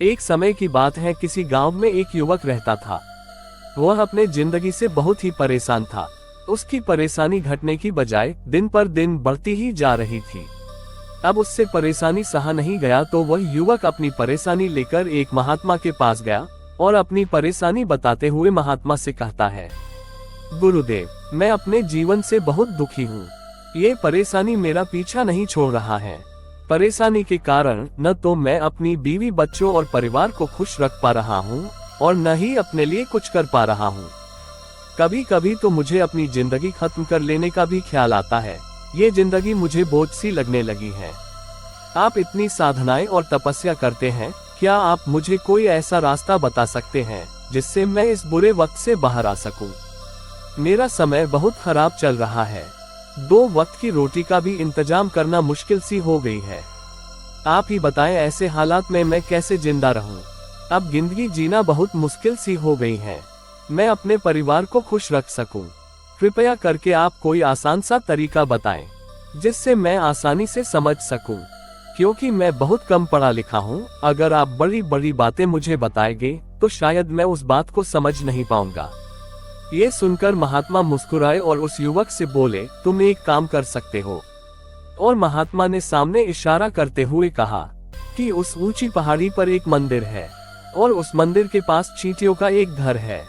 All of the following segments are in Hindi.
एक समय की बात है, किसी गांव में एक युवक रहता था। वह अपने जिंदगी से बहुत ही परेशान था। उसकी परेशानी घटने की बजाय दिन पर दिन बढ़ती ही जा रही थी। अब उससे परेशानी सहा नहीं गया तो वह युवक अपनी परेशानी लेकर एक महात्मा के पास गया और अपनी परेशानी बताते हुए महात्मा से कहता है, गुरुदेव, मैं अपने जीवन से बहुत दुखी हूँ। ये परेशानी मेरा पीछा नहीं छोड़ रहा है। परेशानी के कारण न तो मैं अपनी बीवी, बच्चों और परिवार को खुश रख पा रहा हूँ और न ही अपने लिए कुछ कर पा रहा हूँ। कभी कभी तो मुझे अपनी जिंदगी खत्म कर लेने का भी ख्याल आता है। ये जिंदगी मुझे बोझ सी लगने लगी है। आप इतनी साधनाएं और तपस्या करते हैं, क्या आप मुझे कोई ऐसा रास्ता बता सकते हैं जिससे मैं इस बुरे वक्त से बाहर आ सकूं? मेरा समय बहुत खराब चल रहा है। 2 वक्त की रोटी का भी इंतजाम करना मुश्किल सी हो गई है। आप ही बताएं, ऐसे हालात में मैं कैसे जिंदा रहूं? अब जिंदगी जीना बहुत मुश्किल सी हो गई है। मैं अपने परिवार को खुश रख सकूं। कृपया करके आप कोई आसान सा तरीका बताएं जिससे मैं आसानी से समझ सकूं, क्योंकि मैं बहुत कम पढ़ा लिखा हूं। अगर आप बड़ी बड़ी बातें मुझे बताएंगे तो शायद मैं उस बात को समझ नहीं पाऊंगा। ये सुनकर महात्मा मुस्कुराए और उस युवक से बोले, तुम एक काम कर सकते हो। और महात्मा ने सामने इशारा करते हुए कहा कि उस ऊंची पहाड़ी पर एक मंदिर है और उस मंदिर के पास चींटियों का एक घर है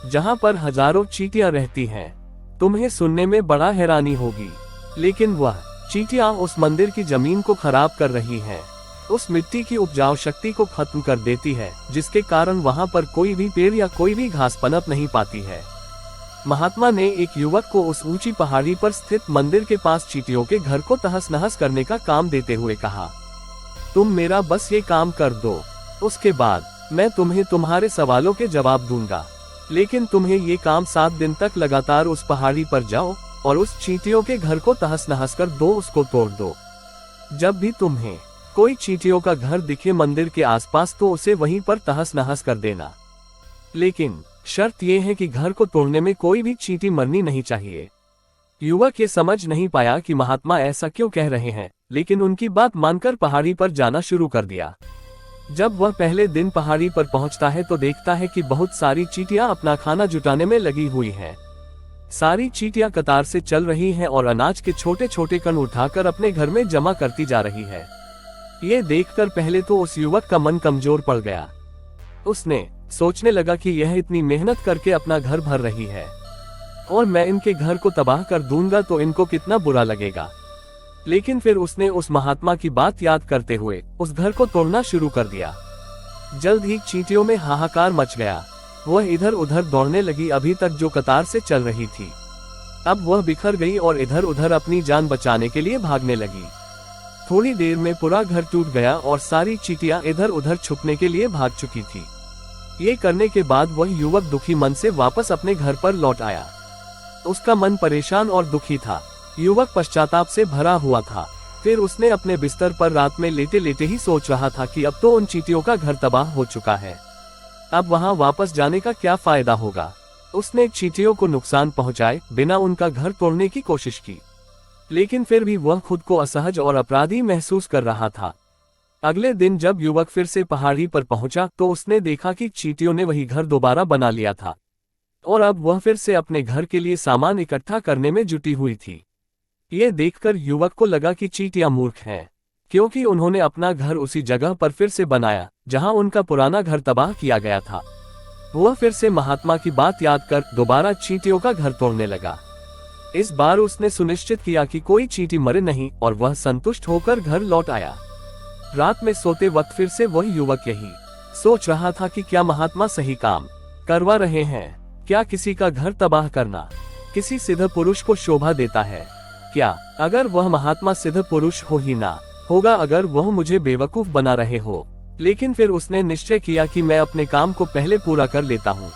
जहां पर हजारों चींटियां रहती हैं। तुम्हें सुनने में बड़ा हैरानी होगी, लेकिन वह चींटियां उस मंदिर की जमीन को खराब कर रही हैं। उस मिट्टी की उपजाऊ शक्ति को खत्म कर देती है, जिसके कारण वहां पर कोई भी पेड़ या कोई भी घास पनप नहीं पाती है। महात्मा ने एक युवक को उस ऊंची पहाड़ी पर स्थित मंदिर के पास चींटियों के घर को तहस नहस करने का काम देते हुए कहा, तुम मेरा बस ये काम कर दो, उसके बाद मैं तुम्हें तुम्हारे सवालों के जवाब दूंगा। लेकिन तुम्हें ये काम 7 दिन तक लगातार उस पहाड़ी पर जाओ और उस चींटियों के घर को तहस नहस कर दो, उसको तोड़ दो। जब भी तुम्हें कोई चींटियों का घर दिखे मंदिर के आसपास तो उसे वहीं पर तहस नहस कर देना। लेकिन शर्त यह है कि घर को तोड़ने में कोई भी चींटी मरनी नहीं चाहिए। युवक ये समझ नहीं पाया कि महात्मा ऐसा क्यों कह रहे हैं, लेकिन उनकी बात मानकर पहाड़ी पर जाना शुरू कर दिया। जब वह पहले दिन पहाड़ी पर पहुंचता है तो देखता है कि बहुत सारी चींटियां अपना खाना जुटाने में लगी हुई हैं। सारी चींटियां कतार से चल रही हैं और अनाज के छोटे छोटे कण उठाकर अपने घर में जमा करती जा रही है। ये देखकर पहले तो उस युवक का मन कमजोर पड़ गया। उसने सोचने लगा कि यह इतनी मेहनत करके अपना घर भर रही है और मैं इनके घर को तबाह कर दूंगा तो इनको कितना बुरा लगेगा। लेकिन फिर उसने उस महात्मा की बात याद करते हुए उस घर को तोड़ना शुरू कर दिया। जल्द ही चींटियों में हाहाकार मच गया। वह इधर उधर दौड़ने लगी, अभी तक जो कतार से चल रही थी अब वह बिखर गई और इधर उधर अपनी जान बचाने के लिए भागने लगी। थोड़ी देर में पूरा घर टूट गया और सारी चींटियां इधर उधर छुपने के लिए भाग चुकी थी। ये करने के बाद वह युवक दुखी मन से वापस अपने घर पर लौट आया। उसका मन परेशान और दुखी था। युवक पश्चाताप से भरा हुआ था। फिर उसने अपने बिस्तर पर रात में लेटे लेटे ही सोच रहा था कि अब तो उन चींटियों का घर तबाह हो चुका है, अब वहां वापस जाने का क्या फायदा होगा। उसने चींटियों को नुकसान पहुंचाए बिना उनका घर तोड़ने की कोशिश की, लेकिन फिर भी वह खुद को असहज और अपराधी महसूस कर रहा था। अगले दिन जब युवक फिर से पहाड़ी पर पहुंचा तो उसने देखा कि चींटियों ने वही घर दोबारा बना लिया था और अब वह फिर से अपने घर के लिए सामान इकट्ठा करने में जुटी हुई थी। ये देखकर युवक को लगा कि चींटियां मूर्ख हैं, क्योंकि उन्होंने अपना घर उसी जगह पर फिर से बनाया जहां उनका पुराना घर तबाह किया गया था। वह फिर से महात्मा की बात याद कर दोबारा चींटियों का घर तोड़ने लगा। इस बार उसने सुनिश्चित किया कि कोई चींटी मरे नहीं और वह संतुष्ट होकर घर लौट आया। रात में सोते वक्त फिर से वह युवक यही सोच रहा था कि क्या महात्मा सही काम करवा रहे हैं? क्या किसी का घर तबाह करना किसी सिद्ध पुरुष को शोभा देता है? क्या अगर वह महात्मा सिद्ध पुरुष हो ही ना होगा, अगर वह मुझे बेवकूफ बना रहे हो? लेकिन फिर उसने निश्चय किया कि मैं अपने काम को पहले पूरा कर लेता हूँ,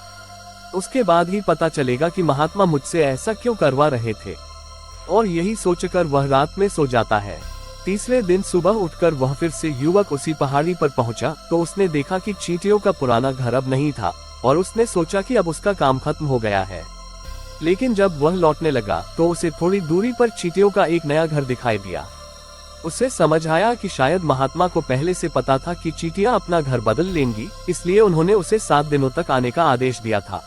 उसके बाद ही पता चलेगा कि महात्मा मुझसे ऐसा क्यों करवा रहे थे। और यही सोचकर वह रात में सो जाता है। तीसरे दिन सुबह उठकर वह फिर से युवक उसी पहाड़ी पर पहुंचा तो उसने देखा कि चींटियों का पुराना घर अब नहीं था और उसने सोचा कि अब उसका काम खत्म हो गया है। लेकिन जब वह लौटने लगा तो उसे थोड़ी दूरी पर चींटियों का एक नया घर दिखाई दिया। उसे समझ आया कि शायद महात्मा को पहले से पता था कि चींटियां अपना घर बदल लेंगी, इसलिए उन्होंने उसे 7 दिनों तक आने का आदेश दिया था।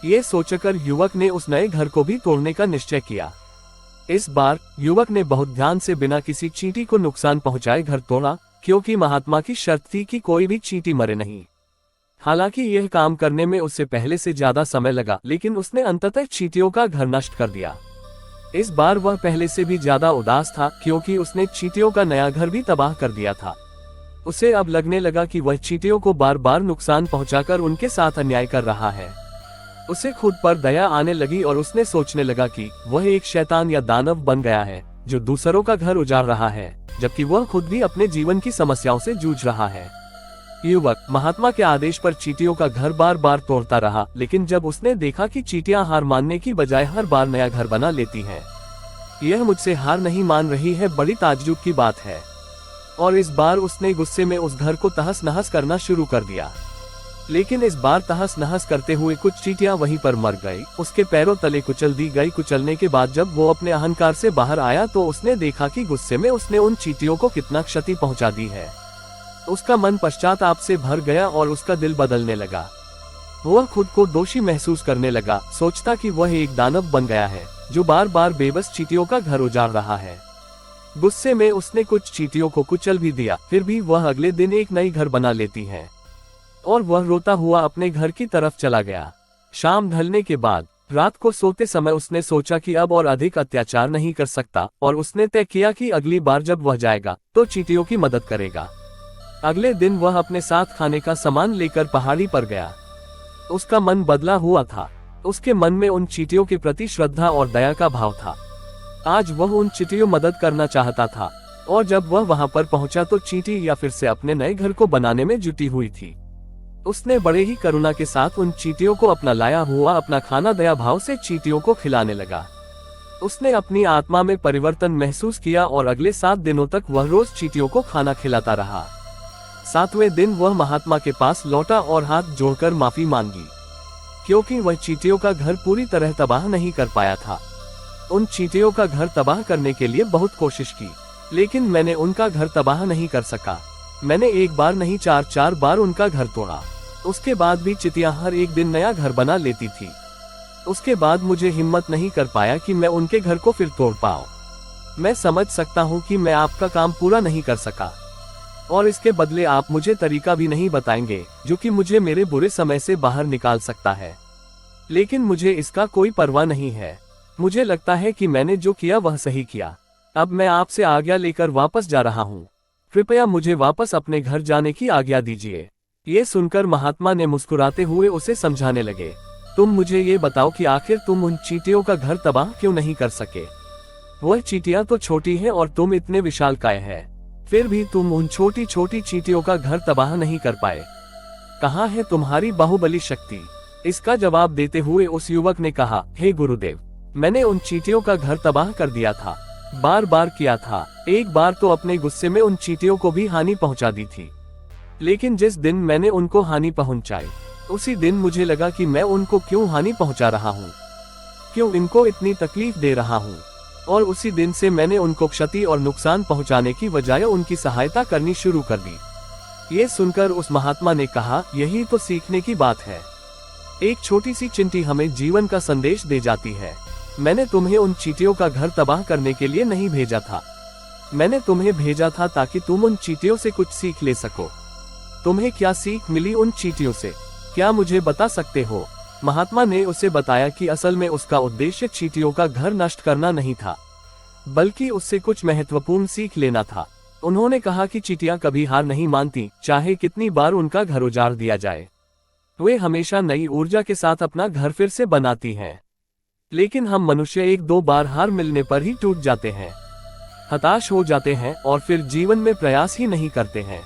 ये सोचकर युवक ने उस नए घर को भी तोड़ने का निश्चय किया। इस बार युवक ने बहुत ध्यान से बिना किसी चींटी को नुकसान पहुंचाए घर तोड़ा, क्योंकि महात्मा की शर्त थी कि कोई भी चींटी मरे नहीं। हालांकि यह काम करने में उसे पहले से ज्यादा समय लगा, लेकिन उसने अंततः चींटियों का घर नष्ट कर दिया। इस बार वह पहले से भी ज्यादा उदास था, क्योंकि उसने चींटियों का नया घर भी तबाह कर दिया था। उसे अब लगने लगा कि वह चींटियों को बार बार नुकसान पहुंचाकर उनके साथ अन्याय कर रहा है। उसे खुद पर दया आने लगी और उसने सोचने लगा कि वह एक शैतान या दानव बन गया है जो दूसरों का घर उजाड़ रहा है, जबकि वह खुद भी अपने जीवन की समस्याओं से जूझ रहा है। युवक महात्मा के आदेश पर चींटियों का घर बार बार तोड़ता रहा, लेकिन जब उसने देखा कि चींटियां हार मानने की बजाय हर बार नया घर बना लेती हैं, यह मुझसे हार नहीं मान रही है, बड़ी ताज्जुब की बात है। और इस बार उसने गुस्से में उस घर को तहस नहस करना शुरू कर दिया। लेकिन इस बार तहस नहस करते हुए कुछ चींटियां वहीं पर मर गई, उसके पैरों तले कुचल दी गई। कुचलने के बाद जब वो अपने अहंकार से बाहर आया तो उसने देखा कि गुस्से में उसने उन चींटियों को कितना क्षति पहुंचा दी है। उसका मन पश्चाताप से भर गया और उसका दिल बदलने लगा। वह खुद को दोषी महसूस करने लगा, सोचता कि वह एक दानव बन गया है जो बार बार बेबस चींटियों का घर उजाड़ रहा है। गुस्से में उसने कुछ चींटियों को कुचल भी दिया, फिर भी वह अगले दिन एक नई घर बना लेती है और वह रोता हुआ अपने घर की तरफ चला गया। शाम ढलने के बाद रात को सोते समय उसने सोचा कि अब और अधिक अत्याचार नहीं कर सकता, और उसने तय किया कि अगली बार जब वह जाएगा तो चींटियों की मदद करेगा। अगले दिन वह अपने साथ खाने का सामान लेकर पहाड़ी पर गया। उसका मन बदला हुआ था। उसके मन में उन चींटियों के प्रति श्रद्धा और दया का भाव था। आज वह उन चींटियों मदद करना चाहता था, और जब वह वहां पर पहुंचा तो चींटी या फिर से अपने नए घर को बनाने में जुटी हुई थी। उसने बड़े ही करुणा के साथ उन चींटियों को अपना लाया हुआ अपना खाना दया भाव से चींटियों को खिलाने लगा। उसने अपनी आत्मा में परिवर्तन महसूस किया और अगले 7 दिनों तक वह रोज चींटियों को खाना खिलाता रहा। 7वें दिन वह महात्मा के पास लौटा और हाथ जोड़कर माफी मांगी, क्योंकि वह चींटियों का घर पूरी तरह तबाह नहीं कर पाया था। उन चींटियों का घर तबाह करने के लिए बहुत कोशिश की, लेकिन मैंने उनका घर तबाह नहीं कर सका। मैंने एक बार नहीं 4 बार उनका घर तोड़ा। उसके बाद भी चींटियां हर एक दिन नया घर बना लेती थी। उसके बाद मुझे हिम्मत नहीं कर पाया कि मैं उनके घर को फिर तोड़ पाऊं। मैं समझ सकता हूं कि मैं आपका काम पूरा नहीं कर सका, और इसके बदले आप मुझे तरीका भी नहीं बताएंगे जो कि मुझे मेरे बुरे समय से बाहर निकाल सकता है। लेकिन मुझे इसका कोई परवाह नहीं है। मुझे लगता है कि मैंने जो किया वह सही किया। अब मैं आपसे आज्ञा लेकर वापस जा रहा हूँ। कृपया मुझे वापस अपने घर जाने की आज्ञा दीजिए। ये सुनकर महात्मा ने मुस्कुराते हुए उसे समझाने लगे, तुम मुझे ये बताओ कि आखिर तुम उन चींटियों का घर तबाह क्यों नहीं कर सके? वह चींटियां तो छोटी हैं और तुम इतने विशालकाय हैं, फिर भी तुम उन छोटी छोटी चींटियों का घर तबाह नहीं कर पाए। कहाँ है तुम्हारी बाहुबली शक्ति? इसका जवाब देते हुए उस युवक ने कहा, हे गुरुदेव, मैंने उन चींटियों का घर तबाह कर दिया था, बार बार किया था। एक बार तो अपने गुस्से में उन चींटियों को भी हानि पहुंचा दी थी, लेकिन जिस दिन मैंने उनको हानि पहुंचाई उसी दिन मुझे लगा कि मैं उनको क्यों हानि पहुंचा रहा हूं, क्यों इनको इतनी तकलीफ दे रहा हूं, और उसी दिन से मैंने उनको क्षति और नुकसान पहुंचाने की बजाय उनकी सहायता करनी शुरू कर दी। ये सुनकर उस महात्मा ने कहा, यही तो सीखने की बात है। एक छोटी सी चींटी हमें जीवन का संदेश दे जाती है। मैंने तुम्हें उन चींटियों का घर तबाह करने के लिए नहीं भेजा था, मैंने तुम्हें भेजा था ताकि तुम उन चींटियों से कुछ सीख ले सको। तुम्हें क्या सीख मिली उन चींटियों से, क्या मुझे बता सकते हो? महात्मा ने उसे बताया कि असल में उसका उद्देश्य चींटियों का घर नष्ट करना नहीं था, बल्कि उससे कुछ महत्वपूर्ण सीख लेना था। उन्होंने कहा कि चींटियां कभी हार नहीं मानती, चाहे कितनी बार उनका घर उजाड़ दिया जाए। वे हमेशा नई ऊर्जा के साथ अपना घर फिर से बनाती हैं। लेकिन हम मनुष्य 1-2 बार हार मिलने पर ही टूट जाते हैं, हताश हो जाते हैं और फिर जीवन में प्रयास ही नहीं करते हैं।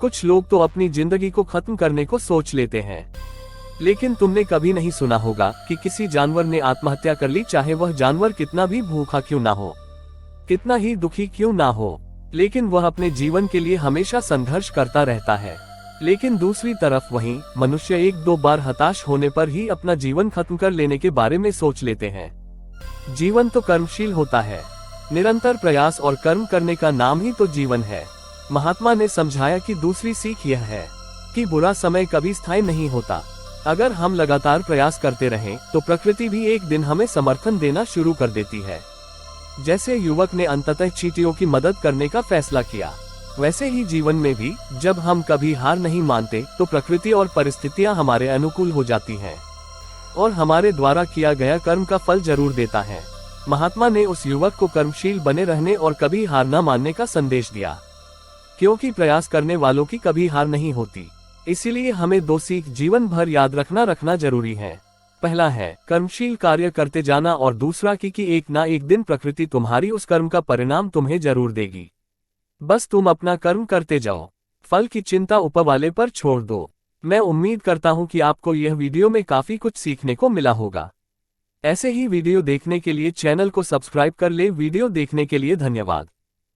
कुछ लोग तो अपनी जिंदगी को खत्म करने को सोच लेते हैं, लेकिन तुमने कभी नहीं सुना होगा कि किसी जानवर ने आत्महत्या कर ली, चाहे वह जानवर कितना भी भूखा क्यों ना हो, कितना ही दुखी क्यों ना हो, लेकिन वह अपने जीवन के लिए हमेशा संघर्ष करता रहता है। लेकिन दूसरी तरफ वहीं मनुष्य 1-2 बार हताश होने पर ही अपना जीवन खत्म कर लेने के बारे में सोच लेते हैं। जीवन तो कर्मशील होता है, निरंतर प्रयास और कर्म करने का नाम ही तो जीवन है। महात्मा ने समझाया कि दूसरी सीख यह है कि बुरा समय कभी स्थायी नहीं होता। अगर हम लगातार प्रयास करते रहें तो प्रकृति भी एक दिन हमें समर्थन देना शुरू कर देती है। जैसे युवक ने अंततः चींटियों की मदद करने का फैसला किया, वैसे ही जीवन में भी जब हम कभी हार नहीं मानते तो प्रकृति और परिस्थितियां हमारे अनुकूल हो जाती हैं और हमारे द्वारा किया गया कर्म का फल जरूर देता है। महात्मा ने उस युवक को कर्मशील बने रहने और कभी हार न मानने का संदेश दिया, क्योंकि प्रयास करने वालों की कभी हार नहीं होती। इसीलिए हमें 2 सीख जीवन भर याद रखना जरूरी है। पहला है कर्मशील कार्य करते जाना और दूसरा कि एक ना एक दिन प्रकृति तुम्हारी उस कर्म का परिणाम तुम्हें जरूर देगी। बस तुम अपना कर्म करते जाओ, फल की चिंता ऊपर वाले पर छोड़ दो। मैं उम्मीद करता हूं कि आपको यह वीडियो में काफी कुछ सीखने को मिला होगा। ऐसे ही वीडियो देखने के लिए चैनल को सब्सक्राइब कर ले। वीडियो देखने के लिए धन्यवाद।